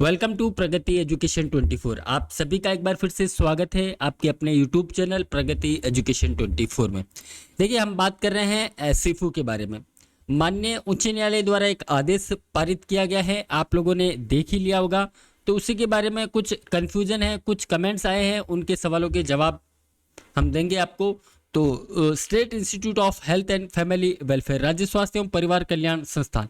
Welcome to Pragati education 24। आप सभी का एक बार फिर से स्वागत है आपके अपने यूट्यूब चैनल प्रगति एजुकेशन 24 में। देखिए, हम बात कर रहे हैं सीफू के बारे में। माननीय उच्च न्यायालय द्वारा एक आदेश पारित किया गया है, आप लोगों ने देख ही लिया होगा। तो उसी के बारे में कुछ कन्फ्यूजन है, कुछ कमेंट्स आए हैं, उनके सवालों के जवाब हम देंगे आपको। तो state institute of health and family welfare, राज्य स्वास्थ्य एवं परिवार कल्याण संस्थान।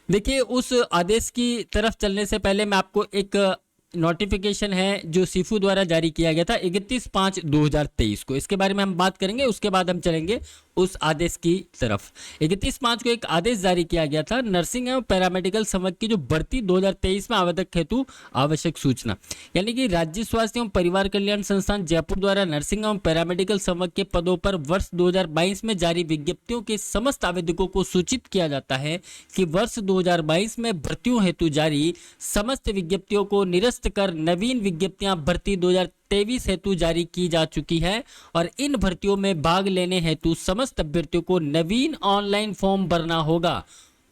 देखिए, उस आदेश की तरफ चलने से पहले मैं आपको एक नोटिफिकेशन है जो सीफू द्वारा जारी किया गया था 31/5/2023 को, इसके बारे में हम बात करेंगे। उसके बाद हम चलेंगे उस आदेश की तरफ। 31/5 को एक आदेश जारी किया गया था, नर्सिंग एवं पैरामेडिकल संवर्ग की जो भर्ती 2023 में आवेदक हेतु आवश्यक सूचना, यानी कि राज्य स्वास्थ्य एवं परिवार कल्याण संस्थान जयपुर द्वारा नर्सिंग एवं पैरामेडिकल संवर्ग के पदों पर वर्ष 2022 में जारी विज्ञप्तियों के समस्त आवेदकों को सूचित किया जाता है कि वर्ष 2022 में भर्तियों हेतु जारी समस्त विज्ञप्तियों को निरस्त कर नवीन विज्ञप्तियां भर्ती 2023 हेतु जारी की जा चुकी है और इन भर्तियों में भाग लेने हेतु समस्त अभ्यर्थियों को नवीन ऑनलाइन फॉर्म भरना होगा।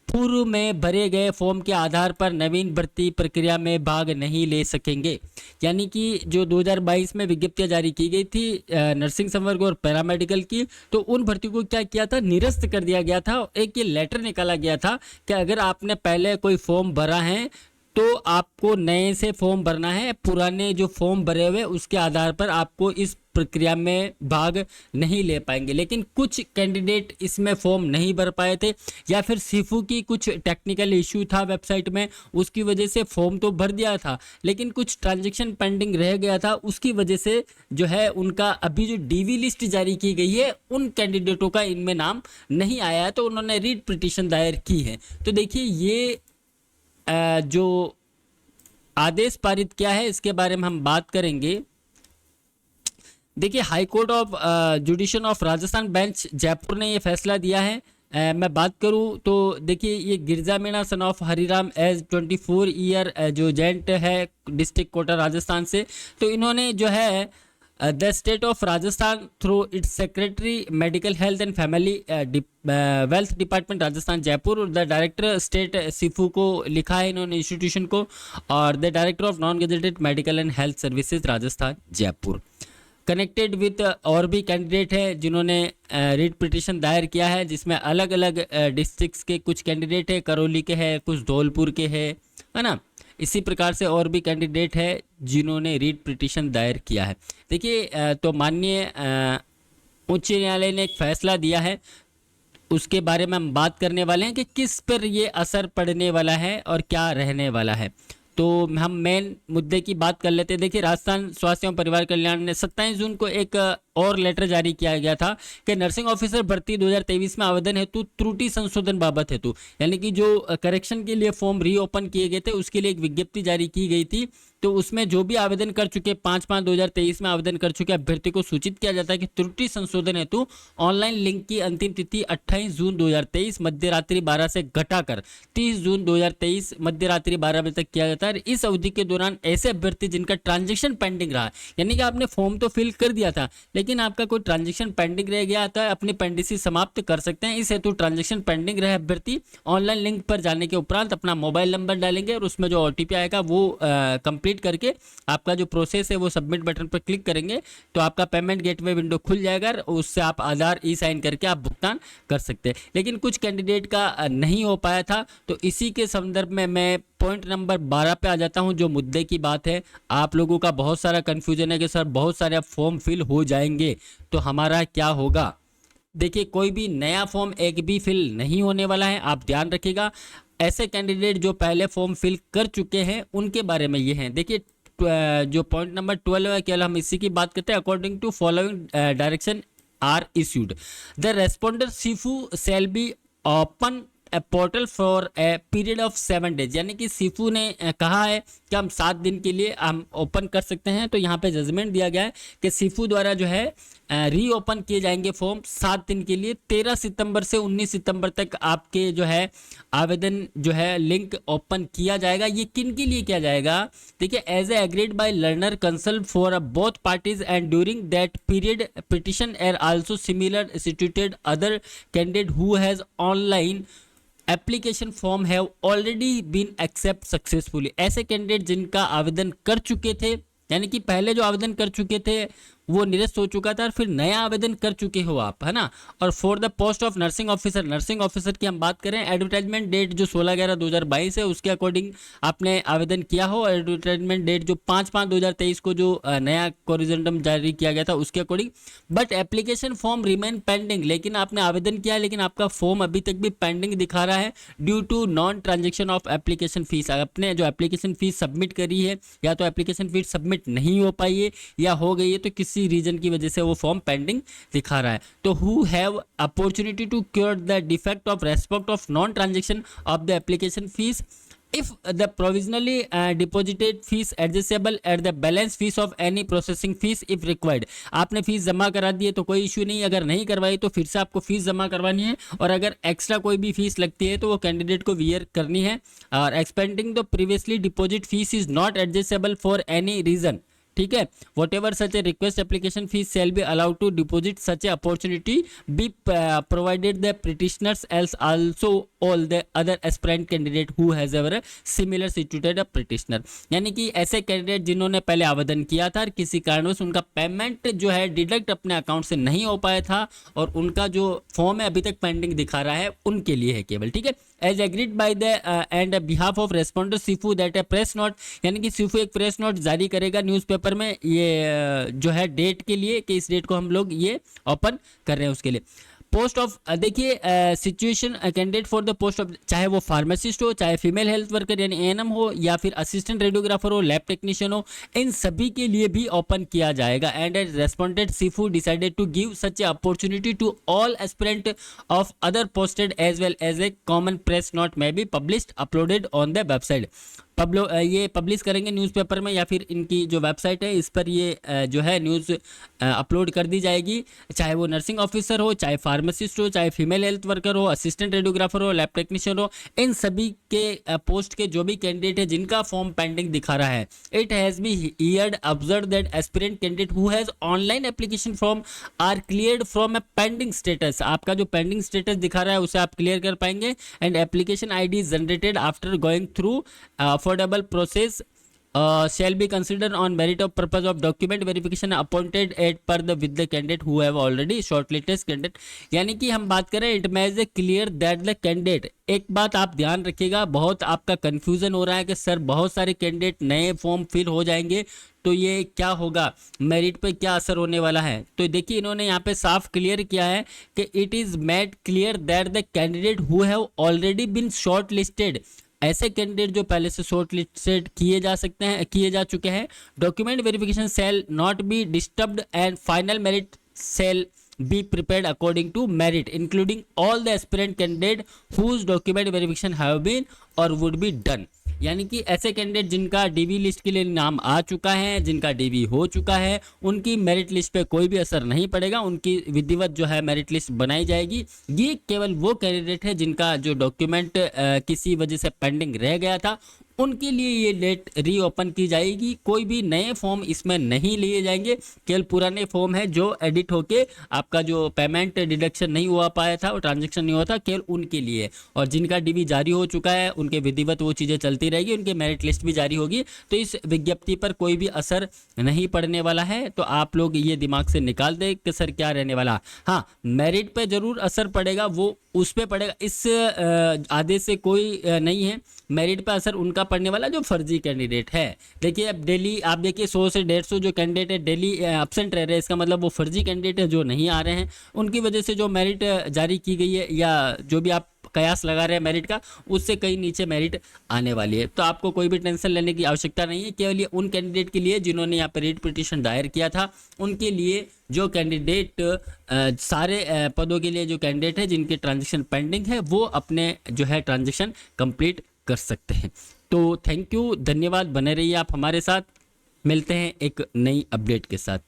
पूर्व में भरे गए फॉर्म के आधार पर नवीन भर्ती प्रक्रिया में भाग नहीं ले सकेंगे। यानी कि जो 2022 में विज्ञप्तियां जारी की गई थी नर्सिंग संवर्ग और पैरामेडिकल की, तो उन भर्तियों को क्या किया था, निरस्त कर दिया गया था। एक ये लेटर निकाला गया था कि अगर आपने पहले कोई फॉर्म भरा है तो आपको नए से फॉर्म भरना है, पुराने जो फॉर्म भरे हुए उसके आधार पर आपको इस प्रक्रिया में भाग नहीं ले पाएंगे। लेकिन कुछ कैंडिडेट इसमें फॉर्म नहीं भर पाए थे, या फिर सीफू की कुछ टेक्निकल इश्यू था वेबसाइट में, उसकी वजह से फॉर्म तो भर दिया था लेकिन कुछ ट्रांजैक्शन पेंडिंग रह गया था। उसकी वजह से जो है उनका अभी जो डीवी लिस्ट जारी की गई है उन कैंडिडेटों का इनमें नाम नहीं आया है, तो उन्होंने रीट पिटीशन दायर की है। तो देखिए, ये जो आदेश पारित किया है इसके बारे में हम बात करेंगे। देखिए, high court of जुडिशन of Rajasthan bench Jaipur ने ये फैसला दिया है। मैं बात करूं तो देखिए, ये Girja Meena son of Hariram age 24 year जो जेंट है डिस्ट्रिक्ट कोटा राजस्थान से, तो इन्होंने जो है the state of Rajasthan through its secretary medical health and family wealth department Rajasthan Jaipur और द डायरेक्टर स्टेट सीफू को लिखा है इन्होंने इंस्टीट्यूशन को, और the director of non gazetted medical and health services Rajasthan Jaipur connected with और भी कैंडिडेट है जिन्होंने रीट पिटीशन दायर किया है, जिसमें अलग अलग डिस्ट्रिक्ट्स के कुछ कैंडिडेट है, करौली के हैं, कुछ धौलपुर के है ना। इसी प्रकार से और भी कैंडिडेट है जिन्होंने रीट पिटीशन दायर किया है। देखिए, तो माननीय उच्च न्यायालय ने एक फैसला दिया है, उसके बारे में हम बात करने वाले हैं कि किस पर ये असर पड़ने वाला है और क्या रहने वाला है। तो हम मेन मुद्दे की बात कर लेते हैं। देखिए, राजस्थान स्वास्थ्य एवं परिवार कल्याण ने 27 जून को एक और लेटर जारी किया गया था कि नर्सिंग ऑफिसर भर्ती 2023 में आवेदन हेतु त्रुटि संशोधन बाबत हेतु, यानी कि जो करेक्शन के लिए फॉर्म रीओपन किए गए थे उसके लिए एक विज्ञप्ति जारी की गई थी। तो उसमें जो भी आवेदन कर चुके 5/5/2023 में आवेदन कर चुके अभ्यर्थी को सूचित किया जाता है कि त्रुटि संशोधन हेतु ऑनलाइन लिंक की अंतिम तिथि 28 जून 2023 मध्य रात्रि 12 से घटाकर 30 जून 2023 मध्य रात्रि 12 बजे तक किया जाता है। इस अवधि के दौरान ऐसे अभ्यर्थी जिनका ट्रांजेक्शन पेंडिंग रहा, यानी कि आपने फॉर्म तो फिल कर दिया था लेकिन आपका कोई ट्रांजेक्शन पेंडिंग रह गया था, अपनी पेंडिसी समाप्त कर सकते हैं। इस हेतु ट्रांजेक्शन पेंडिंग रहे अभ्यर्थी ऑनलाइन लिंक पर जाने के उपरांत अपना मोबाइल नंबर डालेंगे और उसमें जो ओटीपी आएगा वो कंप्लीट करके आपका जो प्रोसेस है वो सबमिट बटन पर क्लिक करेंगे तो आपका पेमेंट गेटवे विंडो खुल जाएगा और उससे आप आधार ई साइन करके आप भुगतान कर सकते हैं। लेकिन कुछ कैंडिडेट का नहीं हो पाया था, तो इसी के संदर्भ में मैं पॉइंट नंबर 12 पे आ जाता हूं जो मुद्दे की बात है। आप लोगों का बहुत सारा कंफ्यूजन है कि सर बहुत सारे फॉर्म फिल हो जाएंगे तो हमारा क्या होगा। देखिए, कोई भी नया फॉर्म एक भी फिल नहीं होने वाला है, आप ध्यान रखिएगा। ऐसे कैंडिडेट जो पहले फॉर्म फिल कर चुके हैं उनके बारे में ये हैं। देखिए, जो पॉइंट नंबर 12 है, केवल हम इसी की बात करते हैं। According to following direction are issued, the responder सीफू shall be open a portal for a period of 7 days, यानी कि सीफू ने कहा है कि हम 7 दिन के लिए हम ओपन कर सकते हैं। तो यहाँ पे जजमेंट दिया गया है कि सीफू द्वारा जो है रीओपन किए जाएंगे फॉर्म 7 दिन के लिए। 13 सितंबर से 19 सितंबर तक आपके जो है आवेदन जो है लिंक ओपन किया जाएगा। ये किन के लिए किया जाएगा? देखिए, as a agreed by learned counsel for both parties and during that period petition are also similar instituted other candidate who has online application form have already been accept successfully, ऐसे कैंडिडेट जिनका आवेदन कर चुके थे, यानी कि पहले जो आवेदन कर चुके थे वो निरस्त हो चुका था और फिर नया आवेदन कर चुके हो आप, है ना। और for the post of nursing officer, nursing officer की हम बात करें, एडवर्टाइजमेंट डेट जो 16/11/2022 है उसके अकॉर्डिंग आपने आवेदन किया हो, एडवर्टाइजमेंट डेट जो 5/5/2023 को जो नया कोरिजेंडम जारी किया गया था उसके according, but application form remain pending, लेकिन आपने आवेदन किया है लेकिन आपका फॉर्म अभी तक भी पेंडिंग दिखा रहा है due to non transaction of application fees. आपने जो एप्लीकेशन फीस सबमिट करी है या तो एप्लीकेशन फीस सबमिट नहीं हो पाई है या हो गई है, तो किसी रीजन की वजह से वो फॉर्म पेंडिंग दिखा रहा है। तो who have opportunity to cure the defect of respect of non transaction of the application fees if the provisionally deposited fees adjustable at the balance fees of any processing fees if required। आपने fees जमा करा दी है तो कोई issue नहीं, अगर नहीं करवाई तो फिर से आपको फीस जमा करवानी है, और अगर एक्स्ट्रा कोई भी फीस लगती है तो वो कैंडिडेट को वियर करनी है। और expending the previously deposit fees is not adjustable for any reason, ठीक है। Whatever such a request application fees shall be allowed to deposit such a opportunity be provided the petitioners else also all the other aspirant candidate who has ever similar situated a petitioner, यानी कि ऐसे candidate जिन्होंने पहले आवेदन किया था और किसी कारणवश उनका पेमेंट जो है डिडक्ट अपने अकाउंट से नहीं हो पाया था और उनका जो फॉर्म है अभी तक पेंडिंग दिखा रहा है, उनके लिए है केवल, ठीक है। As agreed by the and behalf of respondent सिफू दैट ए प्रेस नोट, यानी कि सिफू एक प्रेस नोट जारी करेगा न्यूज़पेपर में, ये जो है डेट के लिए कि इस डेट को हम लोग ये ओपन कर रहे हैं उसके लिए। पोस्ट ऑफ देखिए situation candidate for the post of, चाहे वो फार्मासिस्ट हो, चाहे फीमेल हेल्थ वर्कर यानी एएनएम हो, या फिर असिस्टेंट रेडियोग्राफर हो, लैब टेक्नीशियन हो, इन सभी के लिए भी ओपन किया जाएगा। एंड एज रेस्पोंडेंट सिफू decided to give such a opportunity to all aspirant of other posted as well as a common press note may be published uploaded on the website. ये पब्लिश करेंगे newspaper में या फिर इनकी जो website है इस पर ये जो है न्यूज़ अपलोड कर दी जाएगी, चाहे वो नर्सिंग ऑफिसर हो, चाहे फार्मासिस्ट हो, चाहे फीमेल हेल्थ वर्कर हो, असिस्टेंट रेडियोग्राफर हो, लैब टेक्नीशियन हो, इन सभी के पोस्ट के जो भी कैंडिडेट है जिनका फॉर्म पेंडिंग दिखा रहा है। It has be heard observe that aspirant candidate who has online application form are cleared from a pending status, आपका जो पेंडिंग स्टेटस दिखा रहा है उसे आप क्लियर कर पाएंगे। And application I D generated after going through affordable process shall be considered on merit of purpose of document verification appointed at per the with the candidate who have already shortlisted candidate, यानी कि हम बात करें it मेज ए clear that the candidate, एक बात आप ध्यान रखिएगा, बहुत आपका कंफ्यूजन हो रहा है कि सर बहुत सारे कैंडिडेट नए फॉर्म फिल हो जाएंगे तो ये क्या होगा, मेरिट पे क्या असर होने वाला है। तो देखिए इन्होंने यहाँ पे साफ क्लियर किया है कि it is made clear that the candidate who have already been shortlisted, ऐसे कैंडिडेट जो पहले से शॉर्ट लिस्टेड किए जा चुके हैं, document verification shall not be disturbed and final merit shall be prepared according to merit including all the aspirant candidate whose document verification have been or would be done, यानी कि ऐसे candidate जिनका DV list के लिए नाम आ चुका है, जिनका डीवी हो चुका है, उनकी मेरिट लिस्ट पे कोई भी असर नहीं पड़ेगा, उनकी विधिवत जो है मेरिट लिस्ट बनाई जाएगी। ये केवल वो कैंडिडेट है जिनका जो डॉक्यूमेंट किसी वजह से पेंडिंग रह गया था, उनके लिए ये डेट रीओपन की जाएगी। कोई भी नए फॉर्म इसमें नहीं लिए जाएंगे, केवल पुराने फॉर्म है जो एडिट होके आपका जो पेमेंट डिडक्शन नहीं हुआ पाया था, वो ट्रांजेक्शन नहीं हुआ था, केवल उनके लिए। और जिनका डीवी जारी हो चुका है उनके विधिवत वो चीज़ें चलती रहेगी, उनके मेरिट लिस्ट भी जारी होगी, तो इस विज्ञप्ति पर कोई भी असर नहीं पड़ने वाला है। तो आप लोग ये दिमाग से निकाल दें कि सर क्या रहने वाला। हाँ, मेरिट पे जरूर असर पड़ेगा, वो उस पे पड़ेगा, इस आदेश से कोई नहीं है। मेरिट पे असर उनका पड़ने वाला जो फर्जी कैंडिडेट है। देखिए अब डेली आप देखिए 100 से 150 जो कैंडिडेट है डेली एब्सेंट रह रहे हैं, इसका मतलब वो फर्जी कैंडिडेट है जो नहीं आ रहे हैं, उनकी वजह से जो मेरिट जारी की गई है या जो भी आप कयास लगा रहे हैं मेरिट का, उससे कहीं नीचे मेरिट आने वाली है। तो आपको कोई भी टेंशन लेने की आवश्यकता नहीं है, केवल ये उन कैंडिडेट के लिए जिन्होंने यहाँ पर रिट पिटीशन दायर किया था, उनके लिए जो कैंडिडेट सारे पदों के लिए जो कैंडिडेट है जिनके ट्रांजेक्शन पेंडिंग है वो अपने जो है ट्रांजेक्शन कंप्लीट कर सकते हैं। तो थैंक यू, धन्यवाद, बने रहिए आप हमारे साथ, मिलते हैं एक नई अपडेट के साथ।